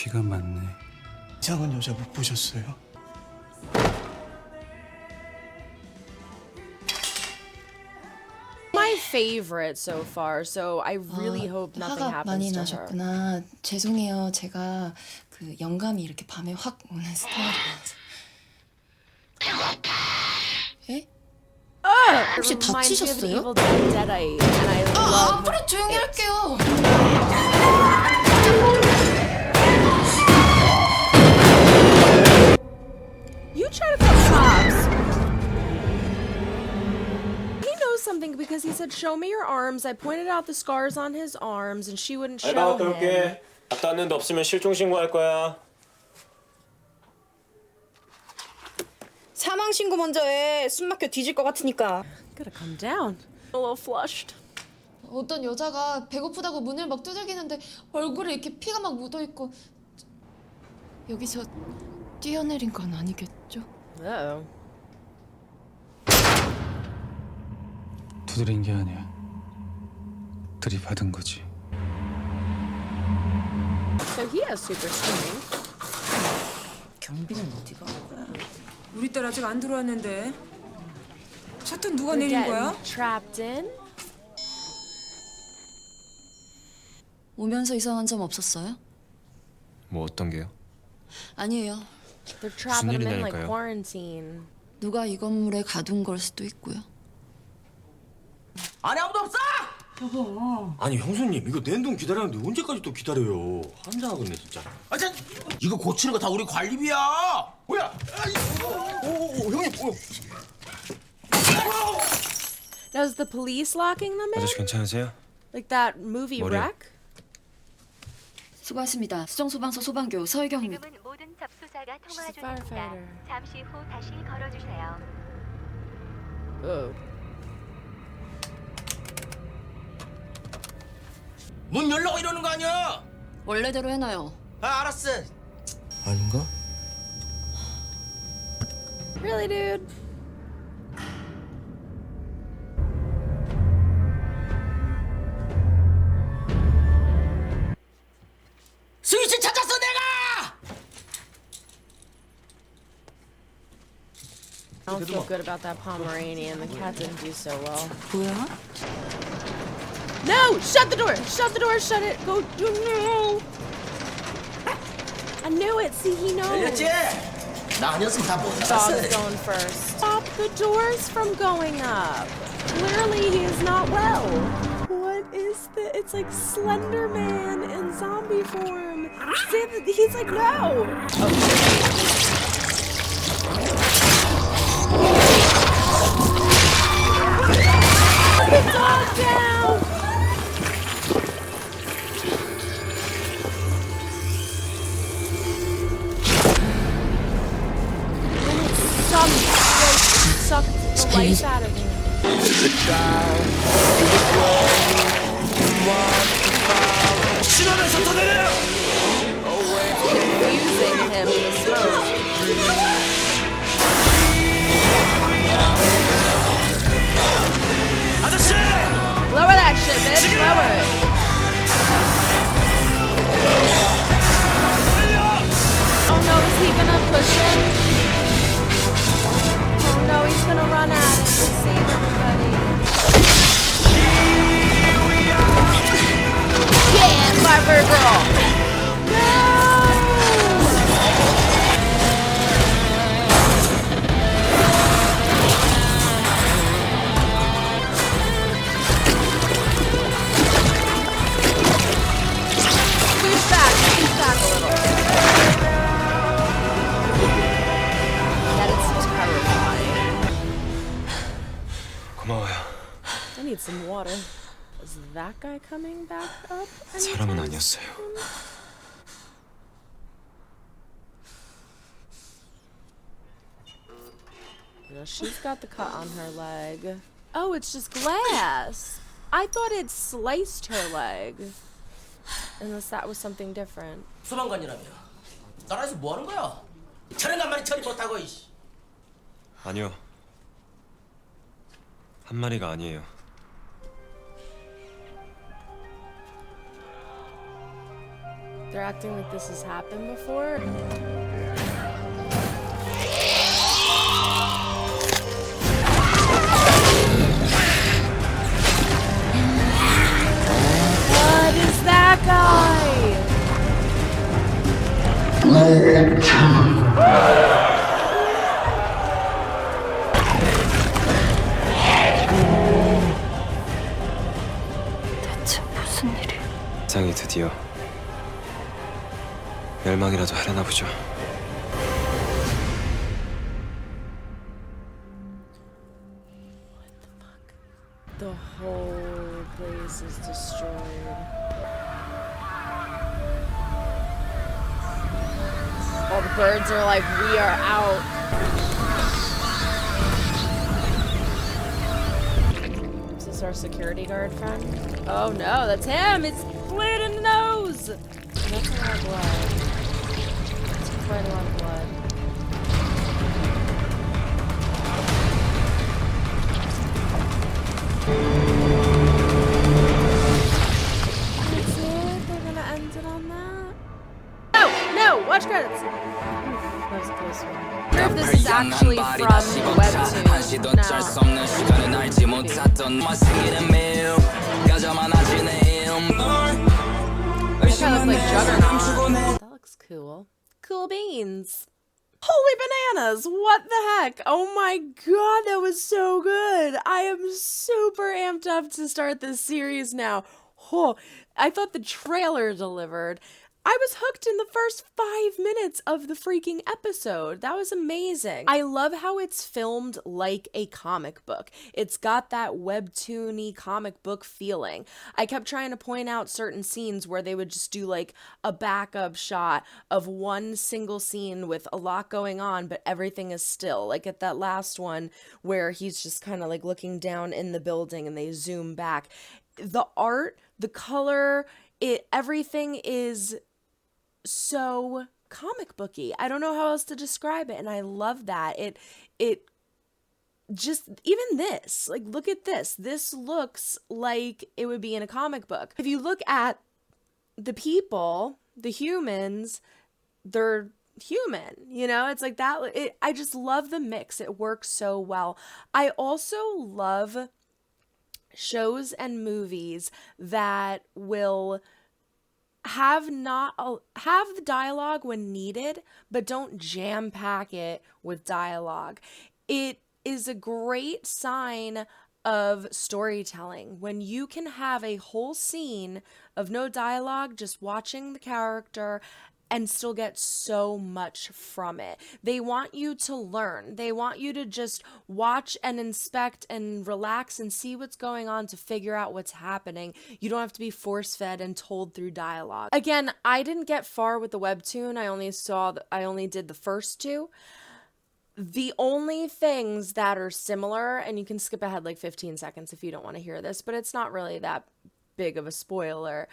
피가 많네. 이상한 여자 못 보셨어요? My favorite so far, so I really hope nothing 화가 많이 happens to her. 나셨구나. 죄송해요. 제가 그 영감이 이렇게 밤에 확 오는 스타일이라서. 에? 혹시 It reminds me of the 다치셨어요? Evil Dead Deadite, and I love 앞으로 조용히 할게요. You try to call cops. He knows something because he said, "Show me your arms." I pointed out the scars on his arms, and she wouldn't show 갔다 him. 올게. 갔다 왔는데 없으면 실종 신고할 거야. 사망 신고 먼저 해. 숨 막혀 뒤질 것 같으니까. Gotta calm down. A little flushed. 어떤 여자가 배고프다고 문을 막 두들기는데 얼굴에 이렇게 피가 막 묻어있고. 여기서 뛰어내린 건 아니겠죠? Oh. 두드린 게 아니야. 들이받은 거지. So he has super strength. 경비는 어디가? 우리 딸 아직 안 들어왔는데. 샷건 누가 We're 내린 getting 거야? trapped in. 오면서 이상한 점 없었어요? 뭐 어떤 게요? 아니에요. They're trapping him in like 일이냐니까요. quarantine. 누가 이 건물에 가둔 걸 수도 있고요. 안에 아무도 없어! 아니 형수님 이거 냉동 기다렸는데 언제까지 또 기다려요? 환장하겠네 진짜. 아, 참, 이거 고치는 거 다 우리 관리비야. 뭐야? 오 형님. Now is the police locking them in? 아저씨 괜찮으세요? Like that movie 머리. wreck? 수고하십니다. 수정소방서 소방교 서혜경입니다. 지금은 모든 접수자가 통화 She's a 중입니다. firefighter. 잠시 후 다시 걸어주세요. Oh. 문 열라고 이러는 거 아니야? 원래대로 해놔요. 아, 알았어. 아닌가? Really, dude? 스위치 찾았어 내가! I don't feel good about that Pomeranian. The cat didn't do so well. 뭐야? No! Shut the door! Shut the door! Shut it! Go! No! I knew it! See, he knows! 열렸지? 나 아니었으면 다 못 Dog's 나갔어. going first. Stop the doors from going up! Clearly, he is not well. What is this? It's like Slender Man in zombie form. He's like, no! Put the dog down! Sucked the life out of him. 신호면서 더 내려! Using him to smoke. 아저씨! Lower that shit, bitch. Lower it. Oh no, is he gonna push him? Oh no, he's gonna run at it to save everybody. Yeah, Barber girl. No! Push back a little. That is terrifying. 고마워요. I need some water. Is that guy coming back up? 사람은 아니었어요. No, she's got the cut on her leg. Oh, it's just glass. I thought it sliced her leg. Unless that was something different. 소방관이라며. 나라에서 뭐 하는 거야? 촬영 한 마리 처리 못하고 이씨. 아니요. 한 마리가 아니에요. They're acting like this has happened before. What is that guy? 세상이 드디어 멸망이라도 하려나 보죠. The whole place is destroyed. All the birds are like, we are out. Is this our security guard friend? Oh no, that's him! It's bleed in the nose! That's a lot of blood. That's quite a lot of blood. That's it? They're gonna end it on that? No! No! Watch credits! That was a close one. I wonder if this is actually from the webtoon. That looks like Juggernaut. That looks cool. Cool beans. Holy bananas! What the heck? Oh my god, that was so good! I am super amped up to start this series now. Oh, I thought the trailer delivered. I was hooked in the first 5 minutes of the freaking episode. That was amazing. I love how it's filmed like a comic book. It's got that webtoony comic book feeling. I kept trying to point out certain scenes where they would just do like a backup shot of one single scene with a lot going on, but everything is still. Like at that last one where he's just kind of like looking down in the building and they zoom back. The art, the color, everything is so comic booky. I don't know how else to describe it, and I love that. It just, even this, like, look at this. This looks like it would be in a comic book. If you look at the people, the humans, they're human, you know? It's like that. I just love the mix. It works so well. I also love shows and movies that will have the dialogue when needed, but don't jam pack it with dialogue. It is a great sign of storytelling when you can have a whole scene of no dialogue, just watching the character, and still get so much from it. They want you to learn. They want you to just watch and inspect and relax and see what's going on to figure out what's happening. You don't have to be force-fed and told through dialogue. Again, I didn't get far with the webtoon. I only did the first two. The only things that are similar, and you can skip ahead like 15 seconds if you don't want to hear this, but it's not really that big of a spoiler.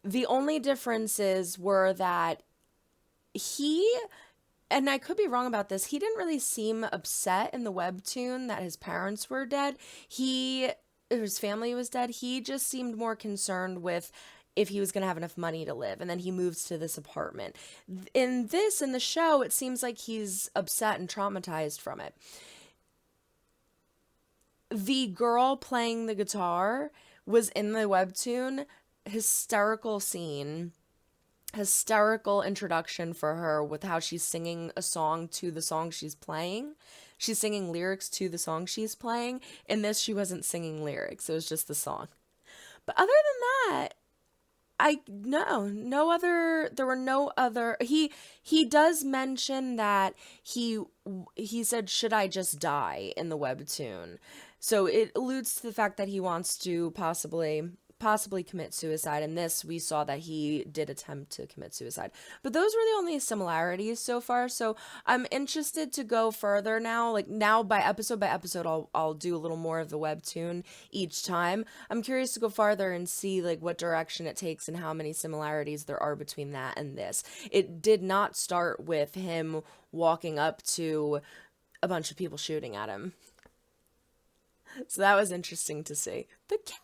The only differences were that and I could be wrong about this, he didn't really seem upset in the webtoon that his parents were dead. His family was dead. He just seemed more concerned with if he was going to have enough money to live, and then he moves to this apartment. In the show, it seems like he's upset and traumatized from it. The girl playing the guitar was in the webtoon. Hysterical scene, hysterical introduction for her with how she's singing a song to the song she's playing. She's singing lyrics to the song she's playing. In this, she wasn't singing lyrics. It was just the song. But other than that, there were no other, he does mention that he said, should I just die, in the webtoon. So it alludes to the fact that he wants to possibly commit suicide. In this, we saw that he did attempt to commit suicide. But those were the only similarities so far. So I'm interested to go further now. Like now by episode, I'll do a little more of the webtoon each time. I'm curious to go farther and see like what direction it takes and how many similarities there are between that and this. It did not start with him walking up to a bunch of people shooting at him. So that was interesting to see. The cat!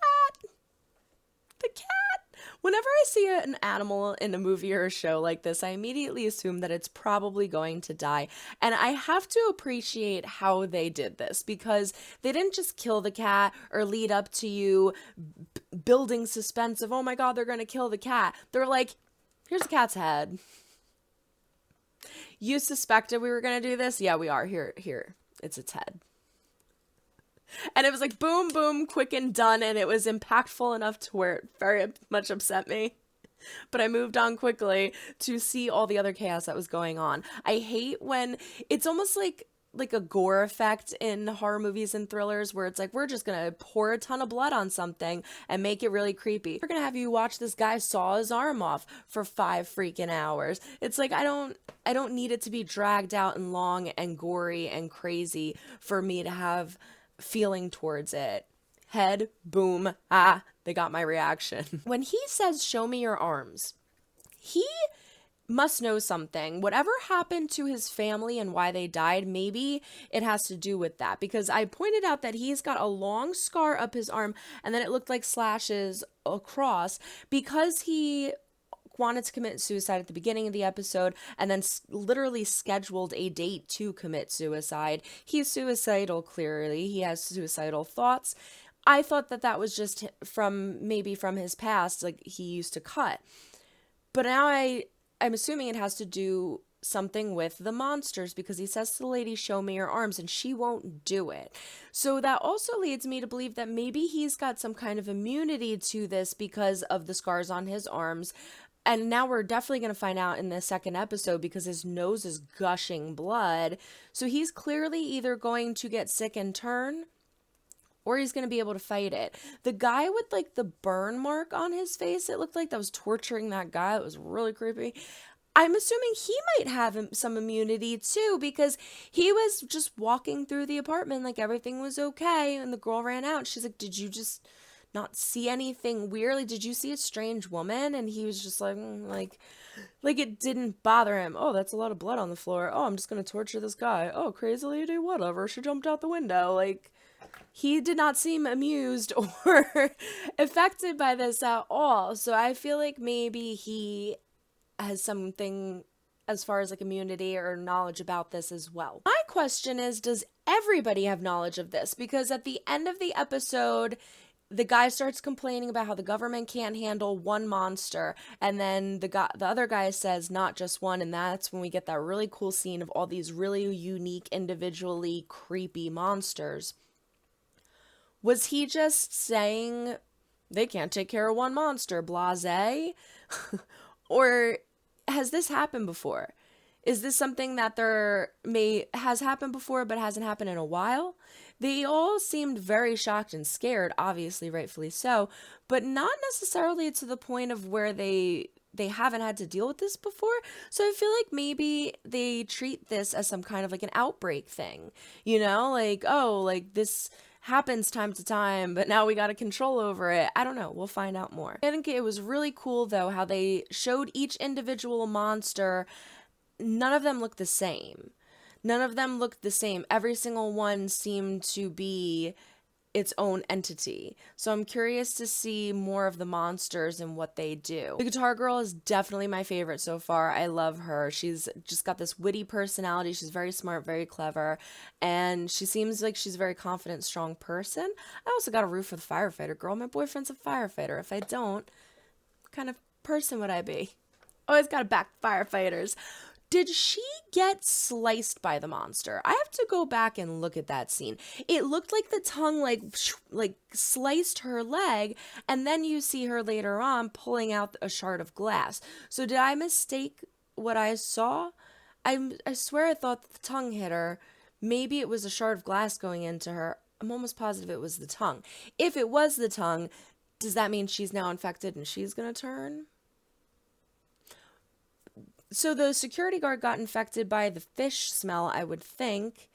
Whenever I see an animal in a movie or a show like this, I immediately assume that it's probably going to die. And I have to appreciate how they did this, because they didn't just kill the cat or lead up to you building suspense of, oh my God, they're going to kill the cat. They're like, here's the cat's head. You suspected we were going to do this? Yeah, we are. Here. It's its head. And it was like boom, boom, quick and done. And it was impactful enough to where it very much upset me. But I moved on quickly to see all the other chaos that was going on. I hate when it's almost like a gore effect in horror movies and thrillers where it's like, we're just gonna pour a ton of blood on something and make it really creepy. We're gonna have you watch this guy saw his arm off for 5 freaking hours. It's like, I don't need it to be dragged out and long and gory and crazy for me to have feeling towards it. Head, boom, they got my reaction. When he says, show me your arms, he must know something. Whatever happened to his family and why they died, maybe it has to do with that, because I pointed out that he's got a long scar up his arm and then it looked like slashes across because he wanted to commit suicide at the beginning of the episode and then literally scheduled a date to commit suicide. He's suicidal, clearly. He has suicidal thoughts. I thought that was just from his past, like he used to cut. But now I'm assuming it has to do something with the monsters, because he says to the lady, show me your arms, and she won't do it. So that also leads me to believe that maybe he's got some kind of immunity to this because of the scars on his arms. And now we're definitely going to find out in the second episode, because his nose is gushing blood. So he's clearly either going to get sick and turn, or he's going to be able to fight it. The guy with like the burn mark on his face, it looked like that was torturing that guy. It was really creepy. I'm assuming he might have some immunity too, because he was just walking through the apartment like everything was okay. And the girl ran out. She's like, did you just not see anything weird? Like, did you see a strange woman? And he was just like, like it didn't bother him. Oh, that's a lot of blood on the floor. Oh, I'm just going to torture this guy. Oh, crazy lady, whatever. She jumped out the window. Like, he did not seem amused or affected by this at all. So I feel like maybe he has something as far as like immunity or knowledge about this as well. My question is, does everybody have knowledge of this? Because at the end of the episode, the guy starts complaining about how the government can't handle one monster, and then the other guy says not just one, and that's when we get that really cool scene of all these really unique, individually creepy monsters. Was he just saying they can't take care of one monster, blasé? Or has this happened before? Is this something that has happened before but hasn't happened in a while? They all seemed very shocked and scared, obviously, rightfully so, but not necessarily to the point of where they haven't had to deal with this before. So I feel like maybe they treat this as some kind of like an outbreak thing, you know, like, oh, like this happens time to time, but now we got a control over it. I don't know. We'll find out more. I think it was really cool, though, how they showed each individual monster. None of them looked the same. Every single one seemed to be its own entity. So I'm curious to see more of the monsters and what they do. The guitar girl is definitely my favorite so far. I love her. She's just got this witty personality. She's very smart, very clever, and she seems like she's a very confident, strong person. I also got a root for the firefighter girl. My boyfriend's a firefighter. If I don't, what kind of person would I be? Always gotta back firefighters. Did she get sliced by the monster? I have to go back and look at that scene. It looked like the tongue like sliced her leg, and then you see her later on pulling out a shard of glass. So did I mistake what I saw? I swear I thought the tongue hit her. Maybe it was a shard of glass going into her. I'm almost positive it was the tongue. If it was the tongue, does that mean she's now infected and she's gonna turn? So the security guard got infected by the fish smell, I would think.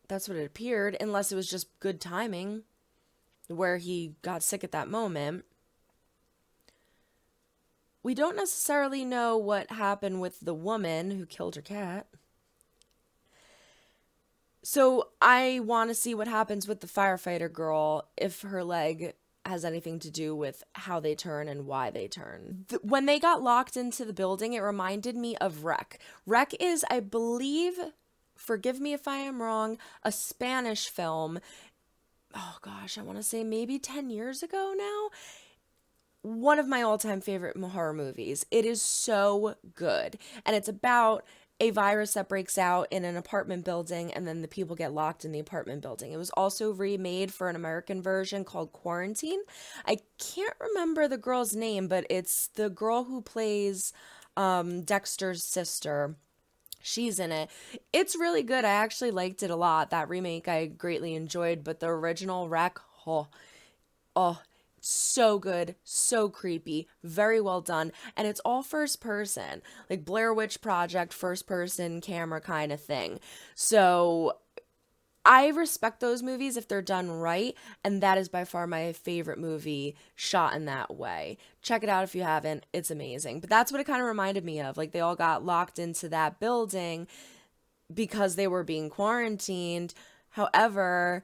That's what it appeared, unless it was just good timing, where he got sick at that moment. We don't necessarily know what happened with the woman who killed her cat. So I want to see what happens with the firefighter girl if her leg has anything to do with how they turn and why they turn. When they got locked into the building, it reminded me of Wreck. Wreck is, I believe, forgive me if I am wrong, a Spanish film. Oh gosh, I want to say maybe 10 years ago now. One of my all-time favorite horror movies. It is so good. And it's about a virus that breaks out in an apartment building, and then the people get locked in the apartment building. It was also remade for an American version called Quarantine. I can't remember the girl's name, but it's the girl who plays Dexter's sister. She's in it. It's really good. I actually liked it a lot. That remake I greatly enjoyed, but the original Wreck, so good, so creepy, very well done, and it's all first person, like Blair Witch Project, first person camera kind of thing. So I respect those movies if they're done right, and that is by far my favorite movie shot in that way. Check it out if you haven't. It's amazing. But that's what it kind of reminded me of. Like, they all got locked into that building because they were being quarantined. However,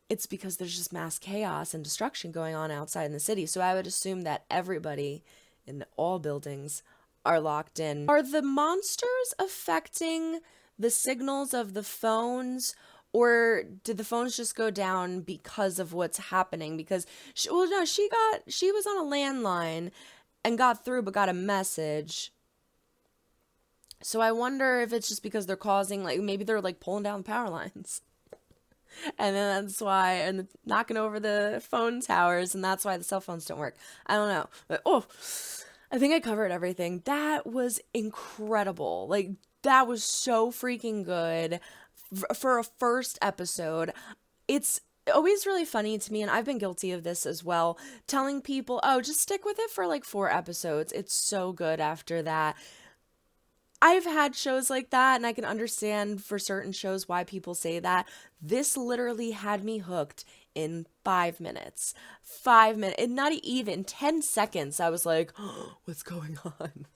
it's because there's just mass chaos and destruction going on outside in the city. So I would assume that everybody in all buildings are locked in. Are the monsters affecting the signals of the phones, or did the phones just go down because of what's happening? Because, she was on a landline and got through, but got a message. So I wonder if it's just because they're causing, like, maybe they're like pulling down power lines. And then that's why, and knocking over the phone towers, and that's why the cell phones don't work. I don't know. But, I think I covered everything. That was incredible. Like, that was so freaking good for a first episode. It's always really funny to me, and I've been guilty of this as well, telling people, oh, just stick with it for like 4 episodes. It's so good after that. I've had shows like that, and I can understand for certain shows why people say that. This literally had me hooked in 5 minutes. 5 minutes, and not even 10 seconds. I was like, oh, what's going on?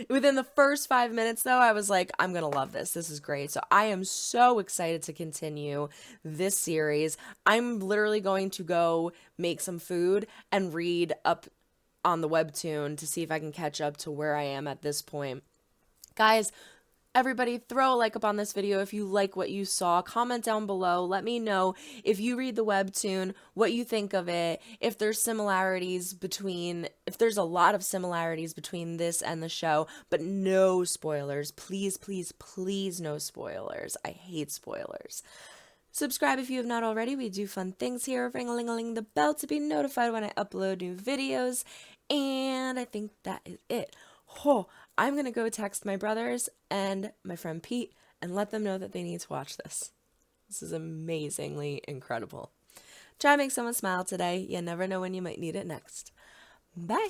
Within the first 5 minutes, though, I was like, I'm going to love this. This is great. So I am so excited to continue this series. I'm literally going to go make some food and read up on the webtoon to see if I can catch up to where I am at this point. Guys, everybody throw a like up on this video if you like what you saw. Comment down below. Let me know if you read the webtoon, what you think of it, if there's a lot of similarities between this and the show, but no spoilers. Please, please, please no spoilers. I hate spoilers. Subscribe if you have not already. We do fun things here. Ring-a-ling-a-ling the bell to be notified when I upload new videos. And I think that is it. I'm going to go text my brothers and my friend Pete and let them know that they need to watch this. This is amazingly incredible. Try to make someone smile today. You never know when you might need it next. Bye.